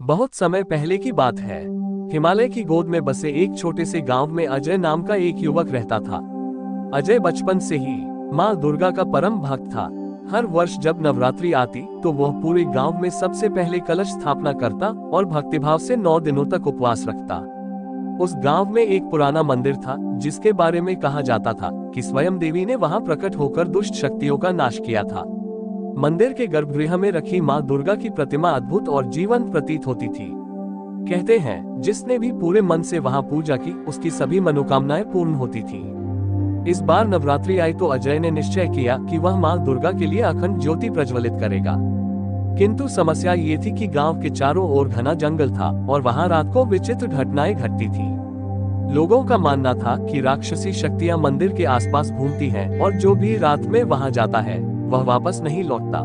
बहुत समय पहले की बात है। हिमालय की गोद में बसे एक छोटे से गांव में अजय नाम का एक युवक रहता था। अजय बचपन से ही माँ दुर्गा का परम भक्त था। हर वर्ष जब नवरात्रि आती तो वह पूरे गांव में सबसे पहले कलश स्थापना करता और भक्तिभाव से 9 दिनों तक उपवास रखता। उस गांव में एक पुराना मंदिर था जिसके बारे में कहा जाता था कि स्वयं देवी ने वहां प्रकट होकर दुष्ट शक्तियों का नाश किया था। मंदिर के गर्भगृह में रखी माँ दुर्गा की प्रतिमा अद्भुत और जीवंत प्रतीत होती थी। कहते हैं जिसने भी पूरे मन से वहां पूजा की उसकी सभी मनोकामनाएं पूर्ण होती थी। इस बार नवरात्रि आई तो अजय ने निश्चय किया कि वह माँ दुर्गा के लिए अखंड ज्योति प्रज्वलित करेगा। किंतु समस्या ये थी कि गांव के चारों ओर घना जंगल था और वहां रात को विचित्र घटनाएं घटती थी। लोगों का मानना था कि राक्षसी शक्तियां मंदिर के आसपास घूमती हैं और जो भी रात में वहां जाता है वह वापस नहीं लौटता।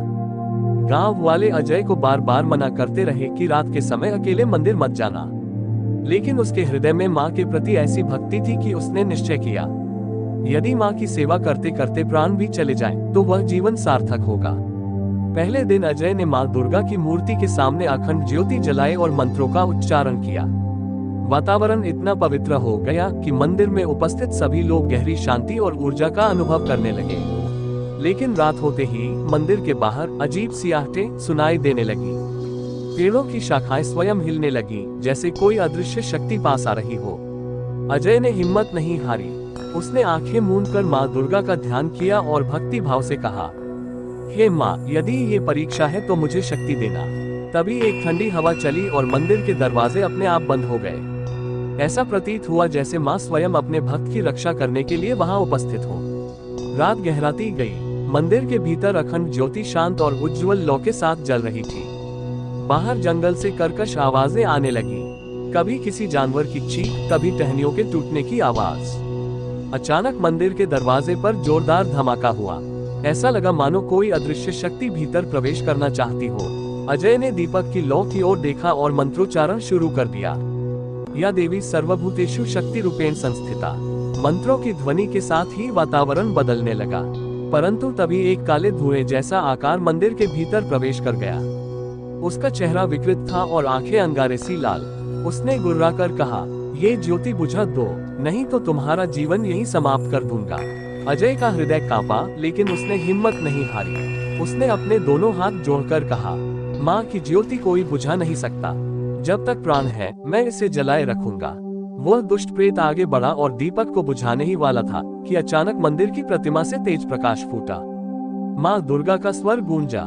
गांव वाले अजय को बार बार मना करते रहे कि रात के समय अकेले मंदिर मत जाना, लेकिन उसके हृदय में मां के प्रति ऐसी भक्ति थी कि उसने निश्चय किया यदि मां की सेवा करते करते प्राण भी चले जाएं, तो वह जीवन सार्थक होगा। पहले दिन अजय ने मां दुर्गा की मूर्ति के सामने अखंड ज्योति जलाए और मंत्रों का उच्चारण किया। वातावरण इतना पवित्र हो गया कि मंदिर में उपस्थित सभी लोग गहरी शांति और ऊर्जा का अनुभव करने लगे। लेकिन रात होते ही मंदिर के बाहर अजीब सी आहटें सुनाई देने लगी। पेड़ों की शाखाएं स्वयं हिलने लगी जैसे कोई अदृश्य शक्ति पास आ रही हो। अजय ने हिम्मत नहीं हारी। उसने आंखें मूंद कर माँ दुर्गा का ध्यान किया और भक्ति भाव से कहा, हे माँ, यदि ये परीक्षा है तो मुझे शक्ति देना। तभी एक ठंडी हवा चली और मंदिर के दरवाजे अपने आप बंद हो गए। ऐसा प्रतीत हुआ जैसे माँ स्वयं अपने भक्त की रक्षा करने के लिए वहां उपस्थित हो। रात गहराती गई। मंदिर के भीतर अखंड ज्योति शांत और उज्जवल लौ के साथ जल रही थी। बाहर जंगल से कर्कश आवाजें आने लगी, कभी किसी जानवर की चीख, कभी टहनियों के टूटने की आवाज। अचानक मंदिर के दरवाजे पर जोरदार धमाका हुआ। ऐसा लगा मानो कोई अदृश्य शक्ति भीतर प्रवेश करना चाहती हो। अजय ने दीपक की लौ की ओर देखा और मंत्रोच्चारण शुरू कर दिया। या देवी सर्वभूतेषु शक्ति रूपेण संस्थिता। मंत्रों की ध्वनि के साथ ही वातावरण बदलने लगा, परंतु तभी एक काले धुएं जैसा आकार मंदिर के भीतर प्रवेश कर गया। उसका चेहरा विकृत था और आंखें अंगारे सी लाल। उसने गुर्राकर कहा, ये ज्योति बुझा दो, नहीं तो तुम्हारा जीवन यही समाप्त कर दूंगा। अजय का हृदय कांपा, लेकिन उसने हिम्मत नहीं हारी। उसने अपने दोनों हाथ जोड़कर कहा, माँ की ज्योति कोई बुझा नहीं सकता। जब तक प्राण है मैं इसे जलाए रखूंगा। वह दुष्ट प्रेत आगे बढ़ा और दीपक को बुझाने ही वाला था कि अचानक मंदिर की प्रतिमा से तेज प्रकाश फूटा। माँ दुर्गा का स्वर गूंजा,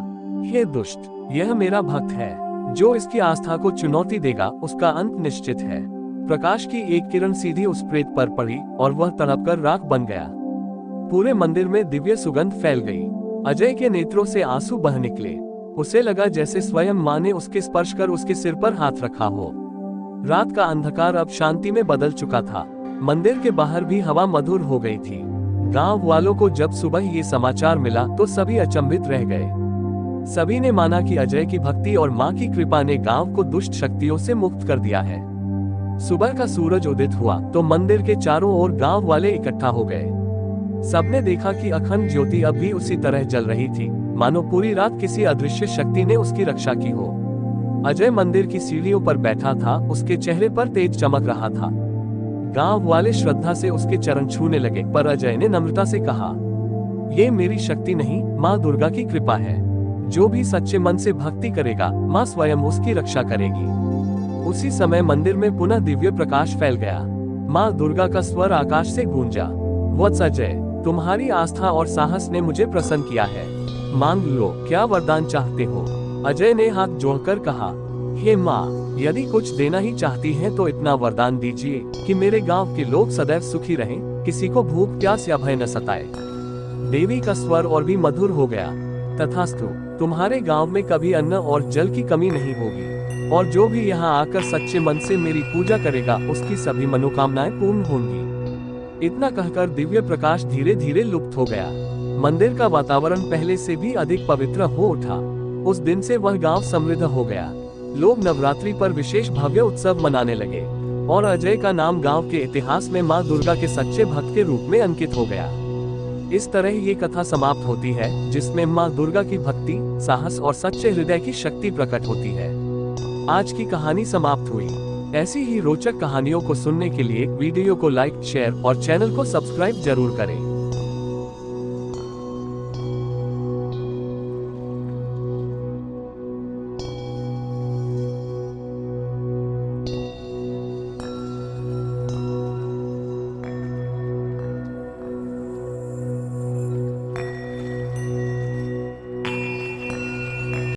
हे दुष्ट, यह मेरा भक्त है। जो इसकी आस्था को चुनौती देगा उसका अंत निश्चित है। प्रकाश की एक किरण सीधी उस प्रेत पर पड़ी और वह तड़पकर राख बन गया। पूरे मंदिर में दिव्य सुगंध फैल गई। अजय के नेत्रों से आंसू बह निकले। उसे लगा जैसे स्वयं माँ ने उसके स्पर्श कर उसके सिर पर हाथ रखा हो। रात का अंधकार अब शांति में बदल चुका था। मंदिर के बाहर भी हवा मधुर हो गई थी। गांव वालों को जब सुबह ये समाचार मिला तो सभी अचंभित रह गए। सभी ने माना कि अजय की भक्ति और मां की कृपा ने गांव को दुष्ट शक्तियों से मुक्त कर दिया है। सुबह का सूरज उदित हुआ तो मंदिर के चारों ओर गांव वाले इकट्ठा हो गए। सबने देखा कि अखंड ज्योति अब भी उसी तरह जल रही थी, मानो पूरी रात किसी अदृश्य शक्ति ने उसकी रक्षा की हो। अजय मंदिर की सीढ़ियों पर बैठा था, उसके चेहरे पर तेज चमक रहा था। गांव वाले श्रद्धा से उसके चरण छूने लगे, पर अजय ने नम्रता से कहा, ये मेरी शक्ति नहीं, माँ दुर्गा की कृपा है। जो भी सच्चे मन से भक्ति करेगा माँ स्वयं उसकी रक्षा करेगी। उसी समय मंदिर में पुनः दिव्य प्रकाश फैल गया। माँ दुर्गा का स्वर आकाश से गूंजा, वत्स अजय, तुम्हारी आस्था और साहस ने मुझे प्रसन्न किया है। मांग लो, क्या वरदान चाहते हो? अजय ने हाथ जोड़कर कहा, हे माँ, यदि कुछ देना ही चाहती हैं तो इतना वरदान दीजिए कि मेरे गांव के लोग सदैव सुखी रहें, किसी को भूख प्यास या भय न सताए। देवी का स्वर और भी मधुर हो गया, तथास्तु, तुम्हारे गांव में कभी अन्न और जल की कमी नहीं होगी और जो भी यहाँ आकर सच्चे मन से मेरी पूजा करेगा उसकी सभी मनोकामनाएं पूर्ण होंगी। इतना कहकर दिव्य प्रकाश धीरे धीरे लुप्त हो गया। मंदिर का वातावरण पहले से भी अधिक पवित्र हो उठा। उस दिन से वह गांव समृद्ध हो गया। लोग नवरात्रि पर विशेष भव्य उत्सव मनाने लगे और अजय का नाम गांव के इतिहास में मां दुर्गा के सच्चे भक्त के रूप में अंकित हो गया। इस तरह ये कथा समाप्त होती है, जिसमें मां दुर्गा की भक्ति, साहस और सच्चे हृदय की शक्ति प्रकट होती है। आज की कहानी समाप्त हुई। ऐसी ही रोचक कहानियों को सुनने के लिए वीडियो को लाइक, शेयर और चैनल को सब्सक्राइब जरूर करें।